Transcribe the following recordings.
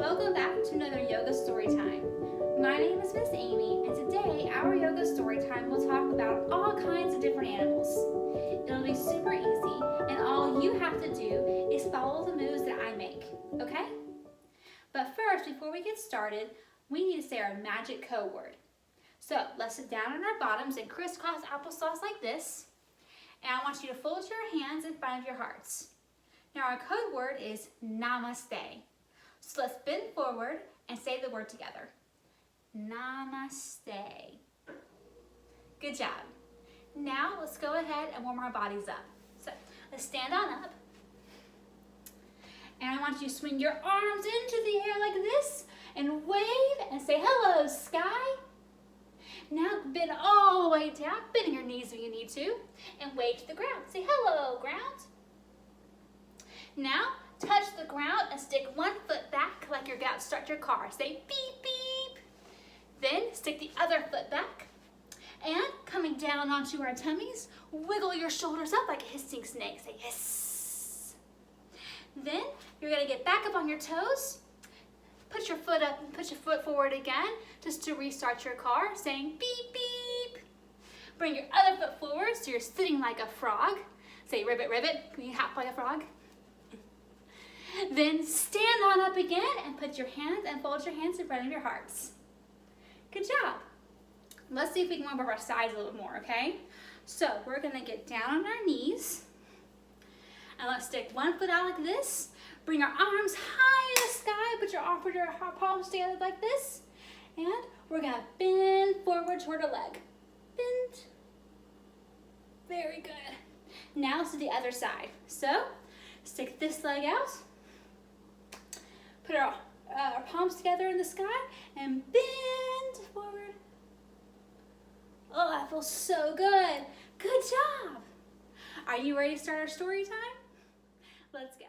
Welcome back to another yoga story time. My name is Miss Amy, and today our yoga story time will talk about all kinds of different animals. It'll be super easy, and all you have to do is follow the moves that I make, okay? But first, before we get started, we need to say our magic code word. So let's sit down on our bottoms and crisscross applesauce like this. And I want you to fold your hands in front of your hearts. Now our code word is namaste. So let's bend forward and say the word together. Namaste. Good job. Now let's go ahead and warm our bodies up. So let's stand on up. And I want you to swing your arms into the air like this and wave and say hello sky. Now bend all the way down, bend your knees if you need to, and wave to the ground. Say hello ground. Now touch the ground and stick one foot back like you're about to start your car. Say beep beep. Then stick the other foot back. And coming down onto our tummies, wiggle your shoulders up like a hissing snake. Say hiss. Then you're gonna get back up on your toes. Put your foot up and put your foot forward again just to restart your car, saying beep beep. Bring your other foot forward so you're sitting like a frog. Say ribbit ribbit. Can you hop like a frog? Then stand on up again and put your hands and fold your hands in front of your hearts. Good job. Let's see if we can warm up our sides a little more, okay? So we're gonna get down on our knees and let's stick one foot out like this. Bring our arms high in the sky, put your palms together like this. And we're gonna bend forward toward a leg. Bend. Very good. Now let's do the other side. So stick this leg out. Put our palms together in the sky and bend forward. Oh, that feels so good. Good job. Are you ready to start our story time? Let's go.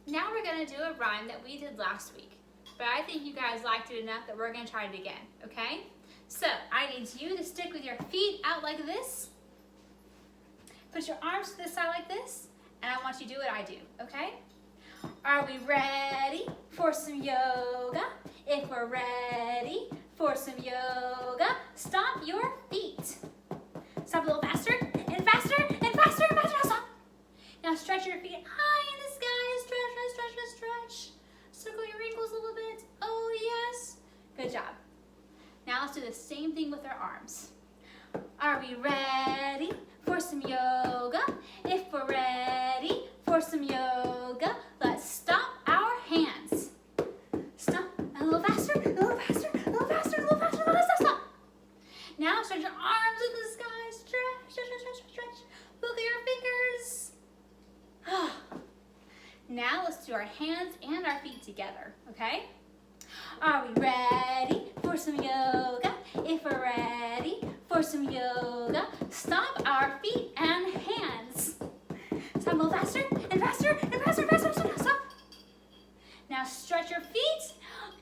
Now we're gonna do a rhyme that we did last week, but I think you guys liked it enough that we're gonna try it again, okay? So I need you to stick with your feet out like this. Put your arms to the side like this, and I want you to do what I do, okay? Are we ready for some yoga? If we're ready for some yoga, stomp your feet. Stop a little faster and faster and faster and faster. Stop. Now stretch your feet high in the sky. Stretch, stretch, stretch, stretch. Circle your ankles a little bit. Oh yes. Good job. Now let's do the same thing with our arms. Are we ready for some yoga? If we're ready for some yoga, let's stomp our hands. Stomp a little faster, a little faster, a little faster, a little faster. Stop, stop, stop. Now stretch your arms in the sky. Stretch, stretch, stretch, stretch, stretch. Wiggle your fingers. Now let's do our hands and our feet together, okay? Are we ready for some yoga? If we're ready for some yoga, stomp our feet and hands. Stop a little faster and faster and faster and faster. Stop, stop. Now stretch your feet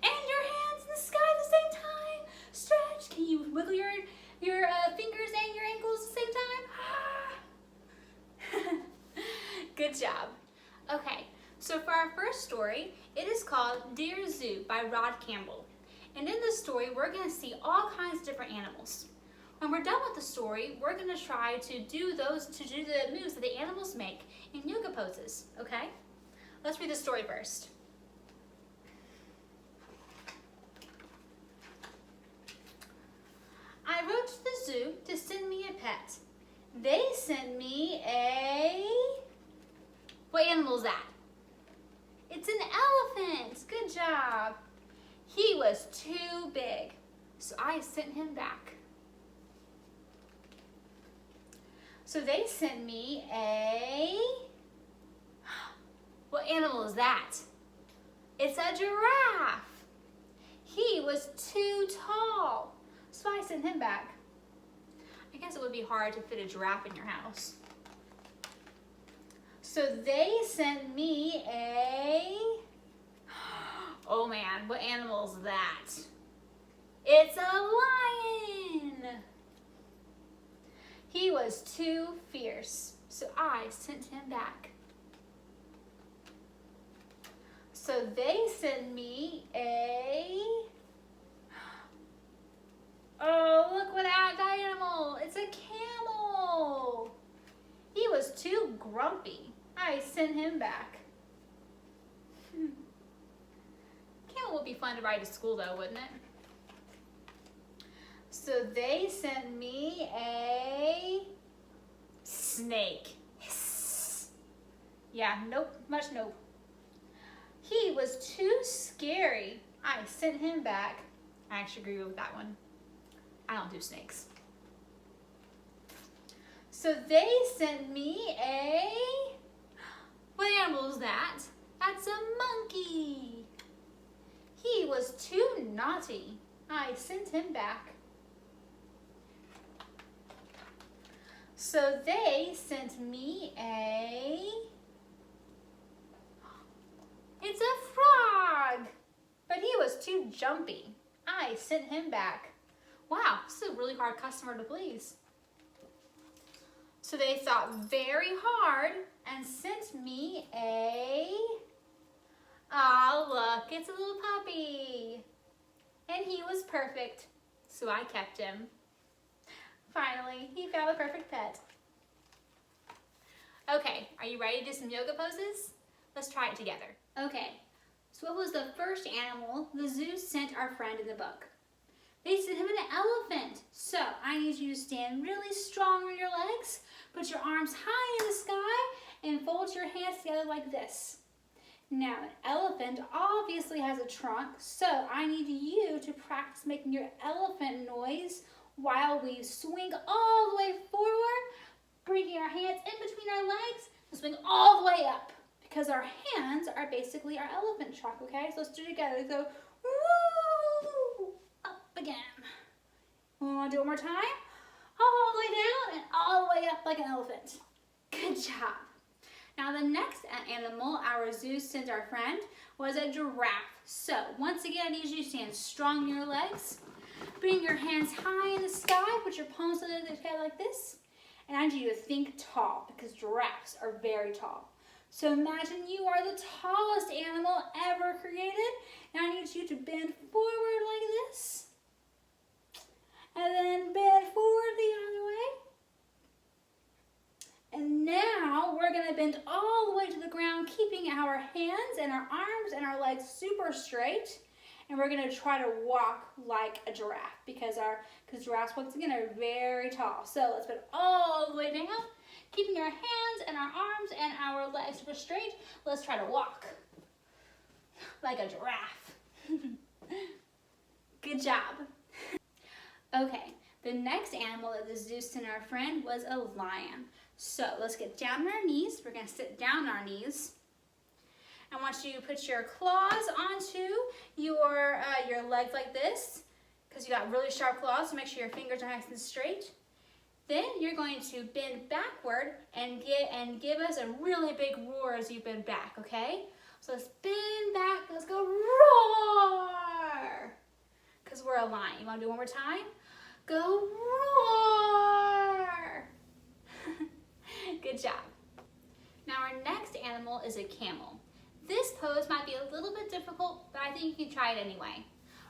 and your hands in the sky at the same time. Stretch. Can you wiggle your fingers and your ankles at the same time? Good job. Okay, so for our first story, it is called Dear Zoo by Rod Campbell. And in this story, we're going to see all kinds of different animals. When we're done with the story, we're going to try to do the moves that the animals make in yoga poses, okay? Let's read the story first. I wrote to the zoo to send me a pet. They sent me a... What animal is that? It's an elephant. Good job. He was too big, so I sent him back. So they sent me a... What animal is that? It's a giraffe. He was too tall, so I sent him back. I guess it would be hard to fit a giraffe in your house. So they sent me a... Oh man, what animal is that? It's a lion. He was too fierce, so I sent him back. So they sent me oh, look what that animal. It's a camel. He was too grumpy. I sent him back. Camel would be fun to ride to school though, wouldn't it? So they sent me a snake. Yeah, nope, much nope. He was too scary. I sent him back. I actually agree with that one. I don't do snakes. So they sent me what animal is that? That's a monkey. He was too naughty. I sent him back. So they sent me it's a frog. But he was too jumpy. I sent him back. Wow, this is a really hard customer to please. So they thought very hard and sent me oh look, it's a little puppy. And he was perfect, so I kept him. Finally, he found the perfect pet. Okay, are you ready to do some yoga poses? Let's try it together. Okay, so what was the first animal the zoo sent our friend in the book? They sent him an elephant. So I need you to stand really strong on your legs, put your arms high in the sky, and fold your hands together like this. Now, an elephant obviously has a trunk, so I need you to practice making your elephant noise while we swing all the way forward, bringing our hands in between our legs, and swing all the way up, because our hands are basically our elephant trunk, okay? So let's do it together. Go, woo, up again. We want to do it one more time. All the way down and all the way up like an elephant. Good job. Now the next animal our zoo sent our friend was a giraffe. So once again, I need you to stand strong in your legs. Bring your hands high in the sky. Put your palms together like this. And I need you to think tall because giraffes are very tall. So imagine you are the tallest animal ever created. And I need you to bend forward like this. And then bend forward the other way. And now we're going to bend all the way to the ground, keeping our hands and our arms and our legs super straight. And we're going to try to walk like a giraffe because giraffes, once again, are very tall. So let's bend all the way down, keeping our hands and our arms and our legs super straight. Let's try to walk like a giraffe. Good job. Okay, the next animal that the zoo sent our friend was a lion. So let's get down on our knees. We're going to sit down on our knees. I want you to put your claws onto your legs like this because you got really sharp claws, so make sure your fingers are nice and straight. Then you're going to bend backward and give us a really big roar as you bend back, okay? So let's bend back. Let's go roar because we're a lion. You want to do it one more time? Go roar. Good job. Now our next animal is a camel. This pose might be a little bit difficult, but I think you can try it anyway.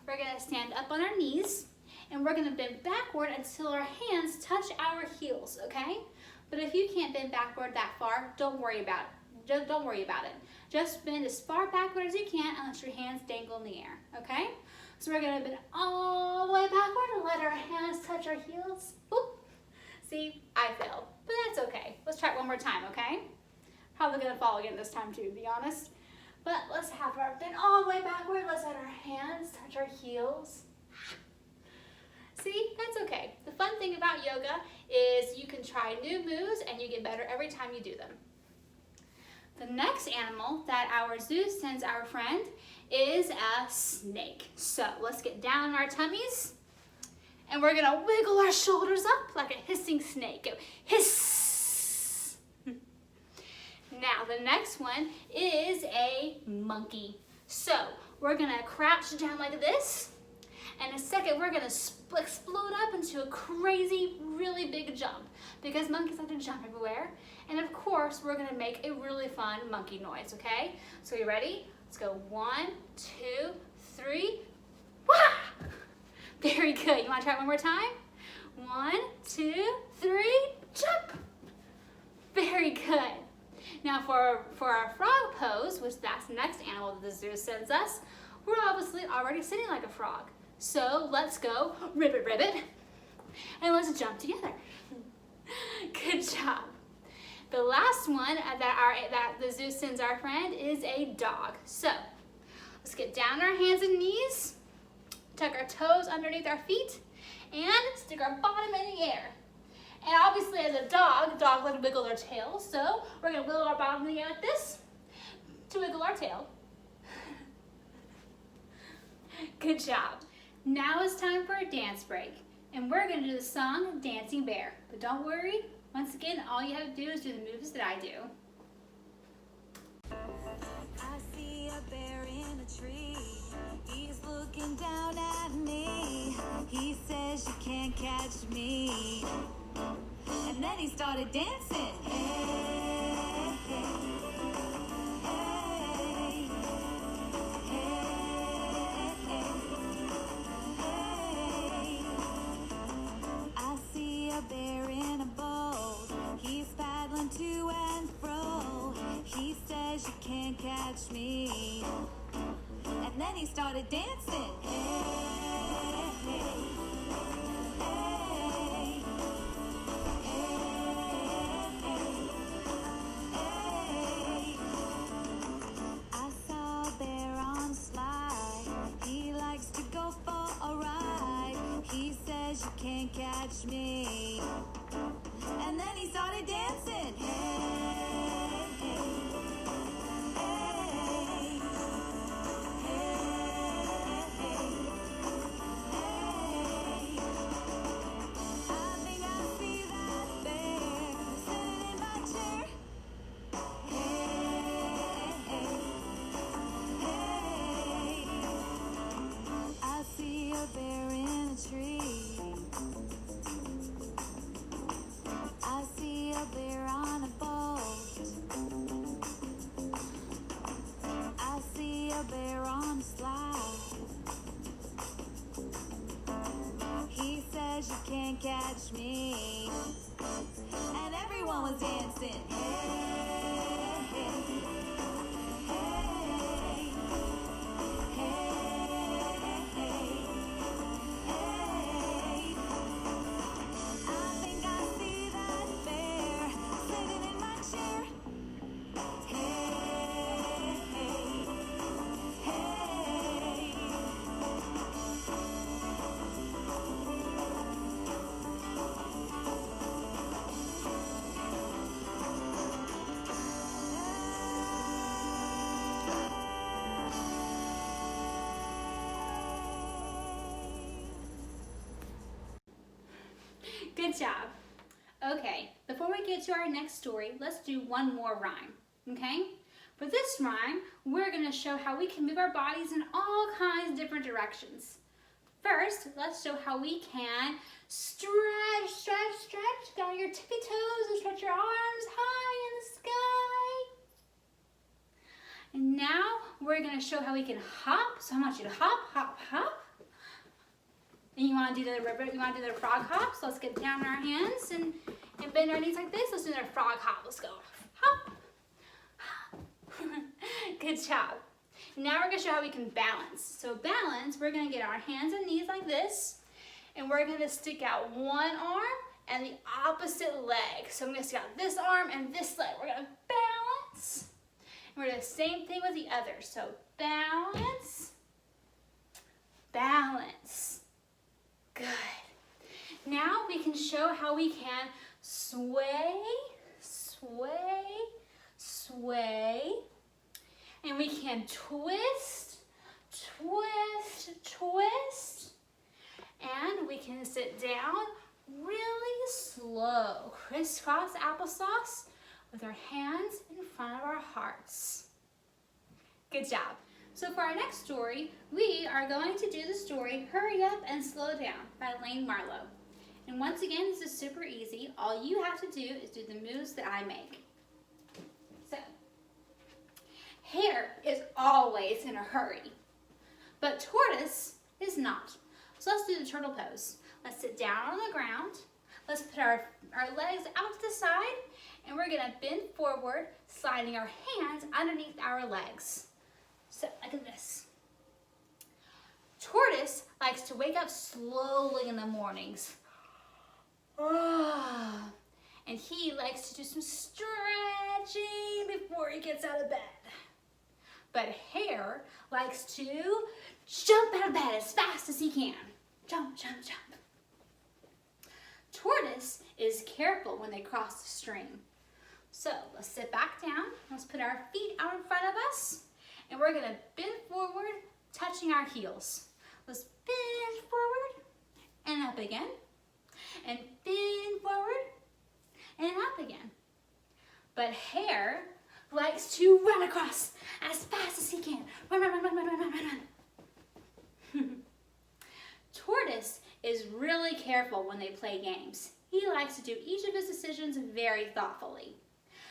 We're going to stand up on our knees, and we're going to bend backward until our hands touch our heels, okay? But if you can't bend backward that far, don't worry about it. Don't worry about it. Just bend as far backward as you can and let your hands dangle in the air, okay? So we're going to bend all the way backward and let our hands touch our heels. Oop. See, I failed, but that's okay. Let's try it one more time, okay? Probably going to fall again this time too, to be honest. But let's have our bend all the way backward. Let's let our hands touch our heels. See, that's okay. The fun thing about yoga is you can try new moves and you get better every time you do them. The next animal that our zoo sends our friend is a snake. So let's get down on our tummies and we're gonna wiggle our shoulders up like a hissing snake. Go hiss. Now the next one is a monkey. So we're gonna crouch down like this. And in a second, we're gonna explode up into a crazy, really big jump because monkeys like to jump everywhere. And of course, we're gonna make a really fun monkey noise, okay? So you ready? Let's go 1, 2, 3. Wah! Very good. You want to try it one more time? 1, 2, 3, jump. Very good. Now for our frog pose, which that's the next animal that the zoo sends us, we're obviously already sitting like a frog. So let's go ribbit, ribbit, and let's jump together. Good job. The last one that the zoo sends our friend is a dog. So let's get down on our hands and knees, tuck our toes underneath our feet, and stick our bottom in the air. And obviously as a dogs like to wiggle their tails, so we're gonna wiggle our bottom in the air like this to wiggle our tail. Good job. Now it's time for a dance break, and we're gonna do the song Dancing Bear. But don't worry, once again, all you have to do is do the moves that I do. I see a bear in a tree. He's looking down at me. He says you can't catch me. And then he started dancing. Hey, hey, hey, hey, hey. I see a bear in a boat. He's paddling to and fro. He says you can't catch me. And then he started dancing. Hey, hey, hey. You can't catch me. And then he started dancing. Hey, hey, hey, hey, hey. I think I see that bear sitting in my chair. Hey, hey, hey. I see a bear in a tree. I see a bear on a boat. I see a bear on a slide. He says you can't catch me. And everyone was dancing. Hey, hey, hey, hey, hey, hey. I think I see that bear sitting in my chair. Hey, hey, hey. Good job. Okay, before we get to our next story, let's do one more rhyme, okay? For this rhyme, we're gonna show how we can move our bodies in all kinds of different directions. First, let's show how we can stretch down your tippy toes and stretch your arms high in the sky. And now we're gonna show how we can hop. So I want you to hop, hop, hop. And you want to do the frog hop. So let's get down on our hands and bend our knees like this. Let's do our frog hop. Let's go. Hop, hop. Good job. Now we're going to show how we can balance. So balance, we're going to get our hands and knees like this. And we're going to stick out one arm and the opposite leg. So I'm going to stick out this arm and this leg. We're going to balance. And we're going to do the same thing with the other. So balance, balance. Good. Now we can show how we can sway, sway, sway. And we can twist, twist, twist. And we can sit down really slow. Crisscross applesauce with our hands in front of our hearts. Good job. So for our next story, we are going to do the story Hurry Up and Slow Down by Lane Marlowe. And once again, this is super easy. All you have to do is do the moves that I make. So, hair is always always in a hurry. But Tortoise is not. So let's do the turtle pose. Let's sit down on the ground. Let's put our legs out to the side, and we're gonna bend forward, sliding our hands underneath our legs. So like this. Tortoise likes to wake up slowly in the mornings. And he likes to do some stretching before he gets out of bed. But Hare likes to jump out of bed as fast as he can. Jump, jump, jump. Tortoise is careful when they cross the stream. So let's sit back down. Let's put our feet out in front of us. And we're gonna bend forward, touching our heels. Let's bend forward and up again. And bend forward and up again. But Hare likes to run across as fast as he can. Run, run, run, run, run, run, run, run. Tortoise is really careful when they play games. He likes to do each of his decisions very thoughtfully.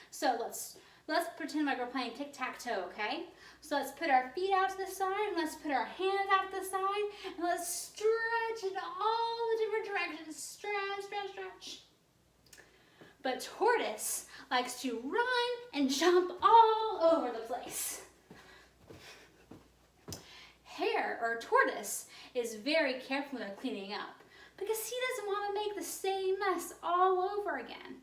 So let's pretend like we're playing Tic Tac Toe, okay? So let's put our feet out to the side, and let's put our hands out to the side, and let's stretch in all the different directions. Stretch, stretch, stretch. But Tortoise likes to run and jump all over the place. Hare, or Tortoise, is very careful when they're cleaning up because he doesn't want to make the same mess all over again.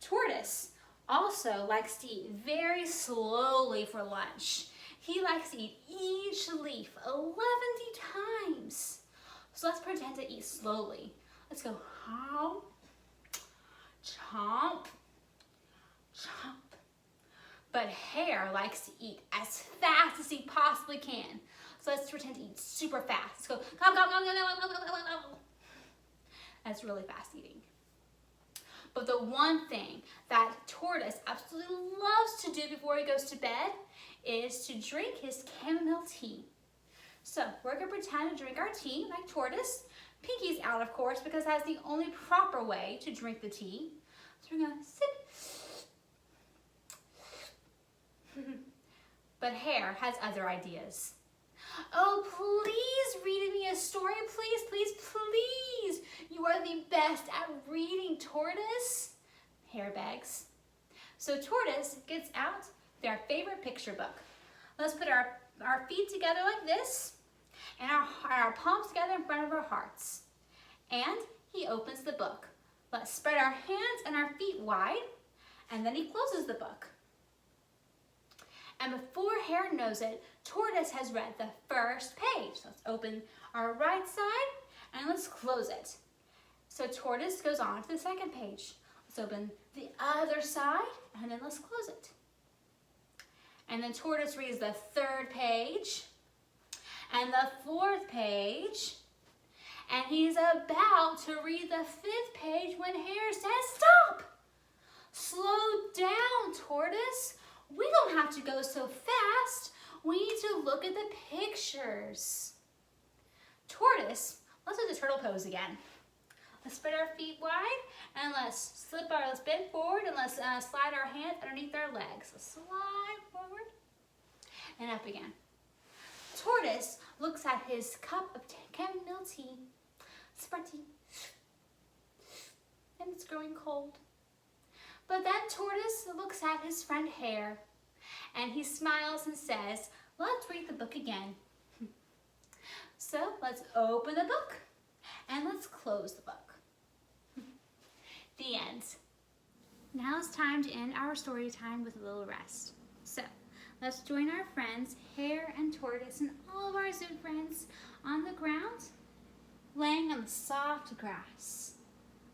Tortoise also likes to eat very slowly for lunch. He likes to eat each leaf 11 times. So let's pretend to eat slowly. Let's go hop, chomp, chomp. But Hare likes to eat as fast as he possibly can. So let's pretend to eat super fast. Let's go, go, go, go, go, go, go, go, go. That's really fast eating. But the one thing that Tortoise absolutely loves to do before he goes to bed is to drink his chamomile tea. So we're gonna pretend to drink our tea like Tortoise. Pinky's out, of course, because that's the only proper way to drink the tea. So we're gonna sip. But Hare has other ideas. Oh, please read me a story, please, please, please. You are the best at reading, Tortoise. Hare begs. So Tortoise gets out their favorite picture book. Let's put our feet together like this and our palms together in front of our hearts. And he opens the book. Let's spread our hands and our feet wide, and then he closes the book. And before Hare knows it, Tortoise has read the first page. So let's open our right side and let's close it. So Tortoise goes on to the second page. Let's open the other side and then let's close it. And then Tortoise reads the third page and the fourth page. And he's about to read the fifth page when Hare says, "Stop! Slow down, Tortoise. We don't have to go so fast. We need to look at the pictures." Tortoise, let's do the turtle pose again. Let's spread our feet wide and let's bend forward and let's slide our hands underneath our legs. Let's slide forward and up again. Tortoise looks at his cup of chamomile tea. Spread tea. And it's growing cold. But then Tortoise looks at his friend Hare and he smiles and says, "Let's read the book again." So let's open the book and let's close the book. The end. Now it's time to end our story time with a little rest. So let's join our friends Hare and Tortoise and all of our zoo friends on the ground, laying on the soft grass.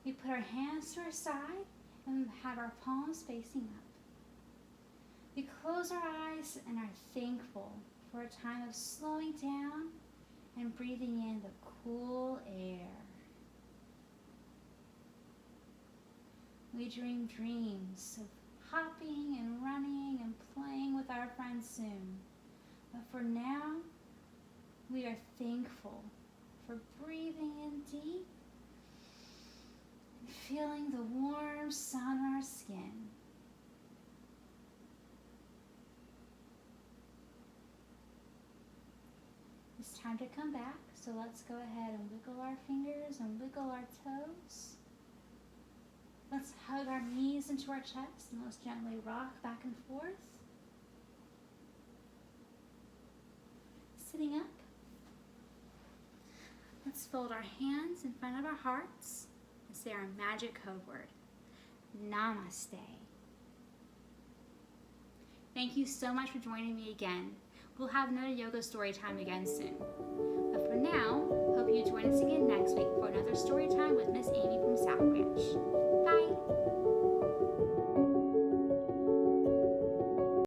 We put our hands to our side and have our palms facing up. We close our eyes and are thankful for a time of slowing down and breathing in the cool air. We dream dreams of hopping and running and playing with our friends soon. But for now, we are thankful for breathing in deep and feeling the warm sun on our skin. time to come back. So let's go ahead and wiggle our fingers and wiggle our toes. Let's hug our knees into our chest and let's gently rock back and forth. Sitting up. Let's fold our hands in front of our hearts and say our magic code word. Namaste. Thank you so much for joining me again. We'll have another yoga story time again soon. But for now, hope you join us again next week for another story time with Miss Amy from South Branch.